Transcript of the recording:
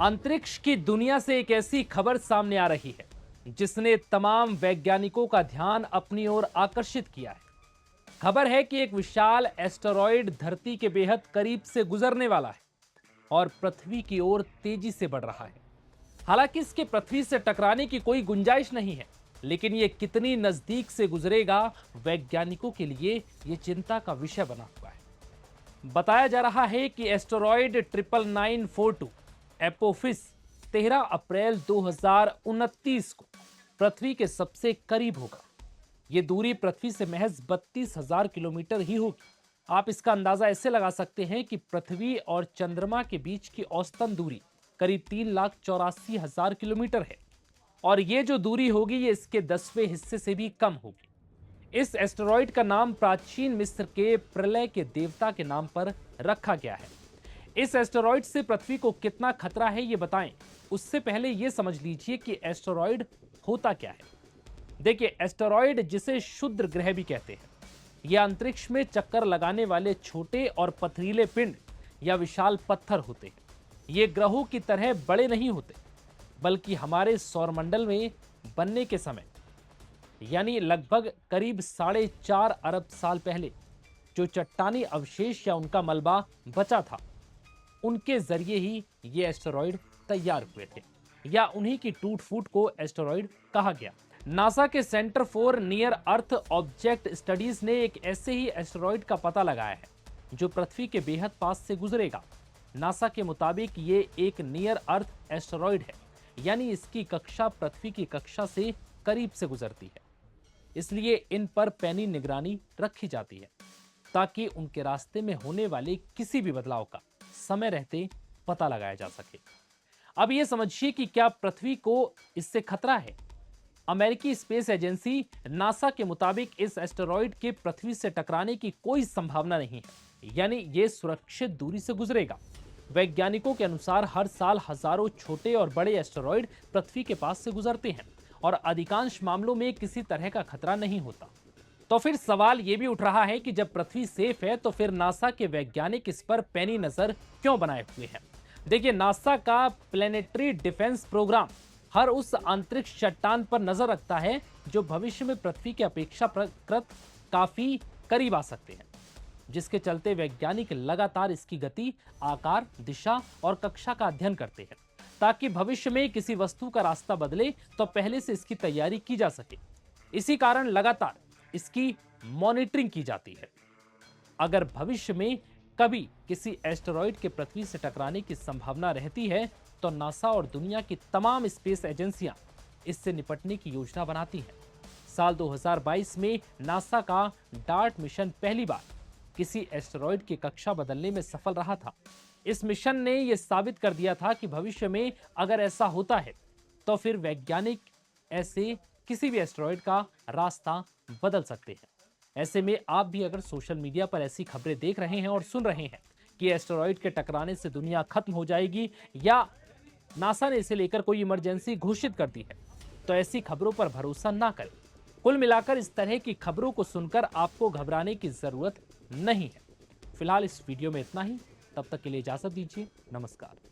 अंतरिक्ष की दुनिया से एक ऐसी खबर सामने आ रही है जिसने तमाम वैज्ञानिकों का ध्यान अपनी ओर आकर्षित किया है। खबर है कि एक विशाल एस्टेरॉयड धरती के बेहद करीब से गुजरने वाला है और पृथ्वी की ओर तेजी से बढ़ रहा है। हालांकि इसके पृथ्वी से टकराने की कोई गुंजाइश नहीं है, लेकिन यह कितनी नजदीक से गुजरेगा, वैज्ञानिकों के लिए यह चिंता का विषय बना हुआ है। बताया जा रहा है कि एस्टेरॉयड 99942 एपोफिस 13 अप्रैल 2029 को पृथ्वी के सबसे करीब होगा। यह दूरी पृथ्वी से महज 32,000 किलोमीटर ही होगी। आप इसका अंदाजा ऐसे लगा सकते हैं कि पृथ्वी और चंद्रमा के बीच की औसतन दूरी करीब 3,84,000 किलोमीटर है और ये जो दूरी होगी ये इसके 10वें हिस्से से भी कम होगी। इस एस्टेरॉयड का नाम प्राचीन मिस्र के प्रलय के देवता के नाम पर रखा गया है। इस एस्टेरॉयड से पृथ्वी को कितना खतरा है ये बताएं, उससे पहले ये समझ लीजिए कि एस्टेरॉयड होता क्या है। देखिए, एस्टेरॉयड जिसे क्षुद्र ग्रह भी कहते हैं, यह अंतरिक्ष में चक्कर लगाने वाले छोटे और पथरीले पिंड या विशाल पत्थर होते हैं। ये ग्रहों की तरह बड़े नहीं होते, बल्कि हमारे सौरमंडल में बनने के समय यानी लगभग करीब 4.5 अरब साल पहले जो चट्टानी अवशेष या उनका मलबा बचा था, उनके जरिए ही ये एस्टेरॉयड तैयार हुए थे, या उन्हीं की टूट फूट को एस्टेरॉयड कहा गया। नासा के centre for near earth object studies ने एक ऐसे ही एस्टेरॉयड का पता लगाया है जो पृथ्वी के बेहद पास से गुजरेगा। नासा के मुताबिक ये एक नियर अर्थ एस्टेरॉयड है, यानी इसकी कक्षा पृथ्वी की कक्षा से करीब से गुजरती है। इसलिए इन पर पैनी निगरानी रखी जाती है ताकि उनके रास्ते में होने वाले किसी भी बदलाव का समय रहते पता लगाया जा सके। अब यह समझिए कि क्या पृथ्वी को इससे खतरा है। अमेरिकी स्पेस एजेंसी नासा के मुताबिक इस एस्टेरॉयड के पृथ्वी से टकराने की कोई संभावना नहीं है, यानी यह सुरक्षित दूरी से गुजरेगा। वैज्ञानिकों के अनुसार हर साल हजारों छोटे और बड़े एस्टेरॉयड पृथ्वी के पास से गुजरते हैं और अधिकांश मामलों में किसी तरह का खतरा नहीं होता। तो फिर सवाल यह भी उठ रहा है कि जब पृथ्वी सेफ है तो फिर नासा के वैज्ञानिक इस पर पैनी नजर क्यों बनाए हुए हैं। देखिए, नासा का प्लेनेटरी डिफेंस प्रोग्राम हर उस अंतरिक्ष चट्टान पर नजर रखता है जो भविष्य में पृथ्वी के अपेक्षाकृत काफी करीब आ सकते हैं, जिसके चलते वैज्ञानिक लगातार इसकी गति, आकार, दिशा और कक्षा का अध्ययन करते हैं ताकि भविष्य में किसी वस्तु का रास्ता बदले तो पहले से इसकी तैयारी की जा सके। इसी कारण लगातार इसकी मॉनिटरिंग की जाती है। अगर भविष्य में कभी किसी एस्टेरॉयड के पृथ्वी से टकराने की संभावना रहती है तो नासा और दुनिया की तमाम स्पेस एजेंसियां इससे निपटने की योजना बनाती हैं। साल 2022 में नासा का डार्ट मिशन पहली बार किसी एस्टेरॉयड की कक्षा बदलने में सफल रहा था। इस मिशन ने यह साबित कर दिया था कि भविष्य में अगर ऐसा होता है तो फिर वैज्ञानिक ऐसे किसी भी एस्टेरॉयड का रास्ता बदल सकते हैं। ऐसे में आप भी अगर सोशल मीडिया पर ऐसी खबरें देख रहे हैं और सुन रहे हैं कि एस्टेरॉयड के टकराने से दुनिया खत्म हो जाएगी या नासा ने इसे लेकर कोई इमरजेंसी घोषित कर दी है, तो ऐसी खबरों पर भरोसा ना करें। कुल मिलाकर इस तरह की खबरों को सुनकर आपको घबराने की जरूरत नहीं है। फिलहाल इस वीडियो में इतना ही। तब तक के लिए इजाजत दीजिए। नमस्कार।